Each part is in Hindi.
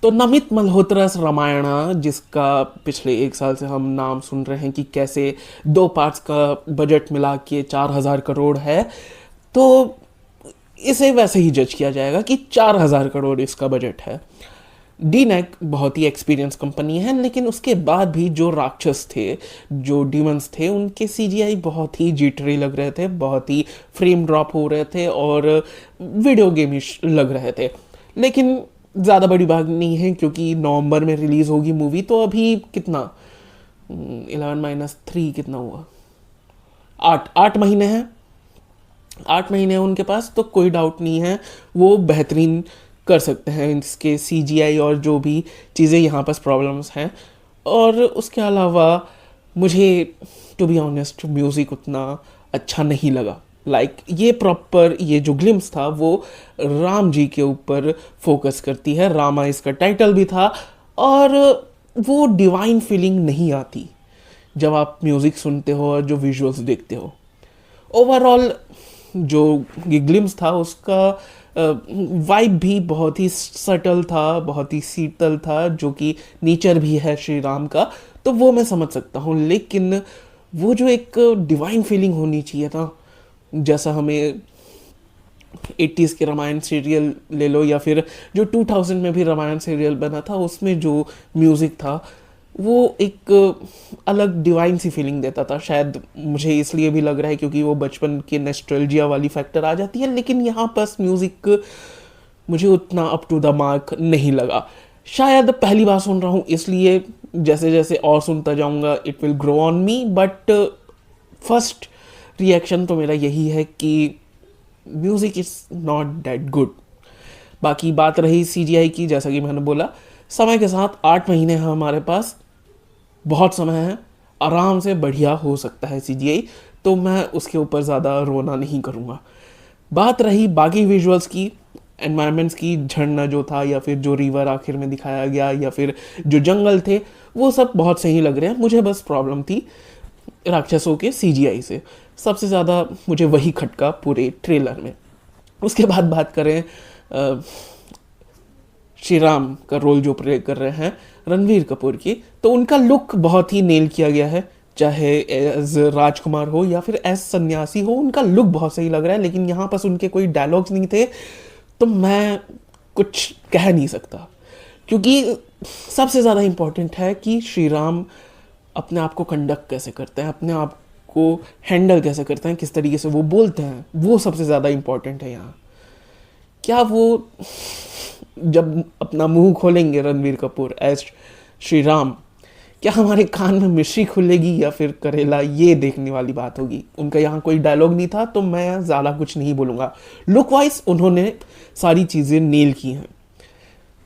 तो नमित मल्होत्रा's रामायणा, जिसका पिछले 1 साल से हम नाम सुन रहे हैं कि कैसे 2 पार्ट्स का बजट मिला के 4,000 करोड़ है, तो इसे वैसे ही जज किया जाएगा कि 4,000 करोड़ इसका बजट है। डीनेक बहुत ही एक्सपीरियंस कंपनी है, लेकिन उसके बाद भी जो राक्षस थे, जो डीमंस थे, उनके सीजीआई बहुत ही जिटरी लग रहे थे, बहुत ही फ्रेम ड्रॉप हो रहे थे और वीडियो गेमिश लग रहे थे। लेकिन ज़्यादा बड़ी बात नहीं है क्योंकि नवंबर में रिलीज़ होगी मूवी, तो अभी कितना 11 - 3 कितना हुआ, 8 महीने हैं। 8 महीने हैं उनके पास, तो कोई डाउट नहीं है वो बेहतरीन कर सकते हैं इसके सीजीआई और जो भी चीज़ें यहाँ पास प्रॉब्लम्स हैं। और उसके अलावा मुझे टू बी ऑनेस्ट म्यूज़िक उतना अच्छा नहीं लगा। ये प्रॉपर ये जो ग्लिम्स था वो राम जी के ऊपर फोकस करती है, रामा इसका टाइटल भी था, और वो डिवाइन फीलिंग नहीं आती जब आप म्यूज़िक सुनते हो और जो विजुअल्स देखते हो। ओवरऑल जो ये ग्लिम्स था उसका वाइब भी बहुत ही सटल था, बहुत ही शीतल था, जो कि नेचर भी है श्री राम का, तो वो मैं समझ सकता हूँ। लेकिन वो जो एक डिवाइन फीलिंग होनी चाहिए था, जैसा हमें 80s के रामायण सीरियल ले लो या फिर जो 2000 में भी रामायण सीरियल बना था, उसमें जो म्यूज़िक था वो एक अलग डिवाइन सी फीलिंग देता था। शायद मुझे इसलिए भी लग रहा है क्योंकि वो बचपन के नॉस्टैल्जिया वाली फैक्टर आ जाती है। लेकिन यहाँ पर म्यूज़िक मुझे उतना अप टू द मार्क नहीं लगा। शायद पहली बार सुन रहा हूँ इसलिए जैसे जैसे और सुनता जाऊँगा it will grow on me, but first reaction तो मेरा यही है कि music is not that good. बाकी बात रही सीजीआई की, जैसा कि मैंने बोला, समय के साथ 8 महीने हैं हमारे पास, बहुत समय है, आराम से बढ़िया हो सकता है सीजीआई, तो मैं उसके ऊपर ज़्यादा रोना नहीं करूँगा। बात रही बाकी विजुअल्स की, एनवायरनमेंट्स की, झरना जो था या फिर जो रिवर आखिर में दिखाया गया या फिर जो जंगल थे, वो सब बहुत सही लग रहे हैं। मुझे बस प्रॉब्लम थी राक्षसों के सीजीआई से, सबसे ज़्यादा मुझे वही खटका पूरे ट्रेलर में। उसके बाद बात करें श्री राम का रोल जो प्ले कर रहे हैं रणवीर कपूर की, तो उनका लुक बहुत ही नेल किया गया है, चाहे एज राजकुमार हो या फिर एज सन्यासी हो, उनका लुक बहुत सही लग रहा है। लेकिन यहाँ पास उनके कोई डायलॉग्स नहीं थे, तो मैं कुछ कह नहीं सकता, क्योंकि सबसे ज़्यादा इम्पोर्टेंट है कि श्री राम अपने आप को कंडक्ट कैसे करते हैं, अपने आप को हैंडल कैसे करते हैं, किस तरीके से वो बोलते हैं, वो सबसे ज़्यादा इम्पोर्टेंट है यहाँ। क्या वो जब अपना मुंह खोलेंगे रणवीर कपूर एज श्री राम, क्या हमारे कान में मिश्री खुलेगी या फिर करेला, ये देखने वाली बात होगी। उनका यहाँ कोई डायलॉग नहीं था, तो मैं ज़्यादा कुछ नहीं बोलूँगा। लुक वाइज उन्होंने सारी चीज़ें नेल की हैं,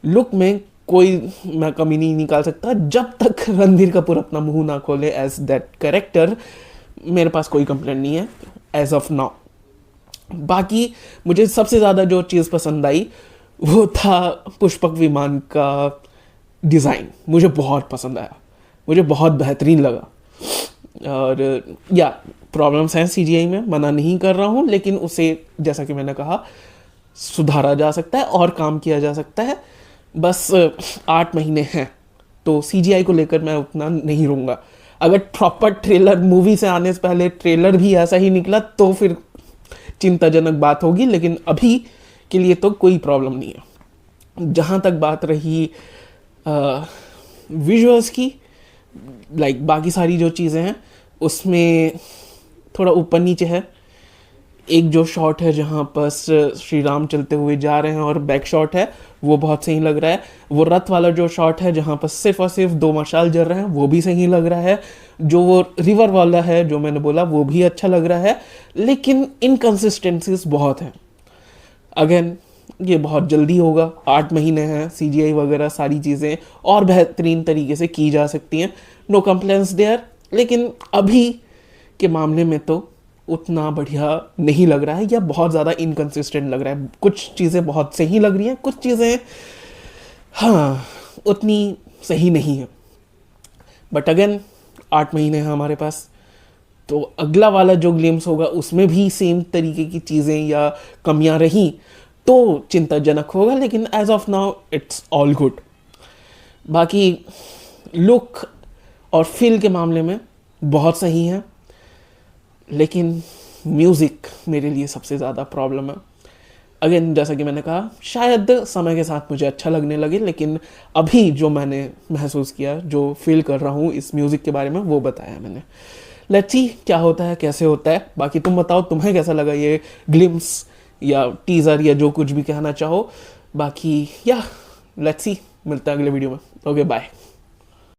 लुक में कोई मैं कमी नहीं निकाल सकता। जब तक रणवीर कपूर अपना मुंह ना खोले एज दैट कैरेक्टर, मेरे पास कोई कंप्लेंट नहीं है एज ऑफ नाउ। बाकी मुझे सबसे ज़्यादा जो चीज़ पसंद आई वो था पुष्पक विमान का डिज़ाइन। मुझे बहुत पसंद आया, मुझे बहुत बेहतरीन लगा। और या प्रॉब्लम्स हैं सीजीआई में, मना नहीं कर रहा हूँ, लेकिन उसे जैसा कि मैंने कहा सुधारा जा सकता है और काम किया जा सकता है। बस 8 महीने हैं, तो सीजीआई को लेकर मैं उतना नहीं रहूँगा। अगर प्रॉपर ट्रेलर मूवी से आने से पहले ट्रेलर भी ऐसा ही निकला तो फिर चिंताजनक बात होगी, लेकिन अभी के लिए तो कोई प्रॉब्लम नहीं है। जहाँ तक बात रही विजुअल्स की, बाकी सारी जो चीज़ें हैं उसमें थोड़ा ऊपर नीचे है। एक जो शॉट है जहाँ पर श्री राम चलते हुए जा रहे हैं और बैक शॉट है, वो बहुत सही लग रहा है। वो रथ वाला जो शॉट है जहाँ पर सिर्फ और सिर्फ 2 मशाल जल रहे हैं, वो भी सही लग रहा है। जो वो रिवर वाला है जो मैंने बोला, वो भी अच्छा लग रहा है। लेकिन इनकन्सिस्टेंसीज बहुत हैं। अगेन ये बहुत जल्दी होगा, 8 महीने हैं, सीजीआई वगैरह सारी चीज़ें और बेहतरीन तरीके से की जा सकती हैं, नो कंप्लेंट्स देयर। लेकिन अभी के मामले में तो उतना बढ़िया नहीं लग रहा है, या बहुत ज़्यादा इनकन्सिस्टेंट लग रहा है। कुछ चीज़ें बहुत सही लग रही हैं, कुछ चीज़ें हाँ उतनी सही नहीं है। बट अगेन 8 महीने हैं हमारे पास, तो अगला वाला जो ग्लिम्स होगा उसमें भी सेम तरीके की चीज़ें या कमियां रहीं तो चिंताजनक होगा। लेकिन as of now it's all good. बाकी लुक और फील के मामले में बहुत सही है, लेकिन म्यूज़िक मेरे लिए सबसे ज़्यादा प्रॉब्लम है। अगेन जैसा कि मैंने कहा, शायद समय के साथ मुझे अच्छा लगने लगे, लेकिन अभी जो मैंने महसूस किया, जो फील कर रहा हूँ इस म्यूज़िक के बारे में, वो बताया मैंने। लेट्स सी क्या होता है, कैसे होता है। बाकी तुम बताओ, तुम्हें कैसा लगा ये ग्लिम्स या टीज़र या जो कुछ भी कहना चाहो। बाकी या लेट्स सी, मिलता है अगले वीडियो में। Okay bye.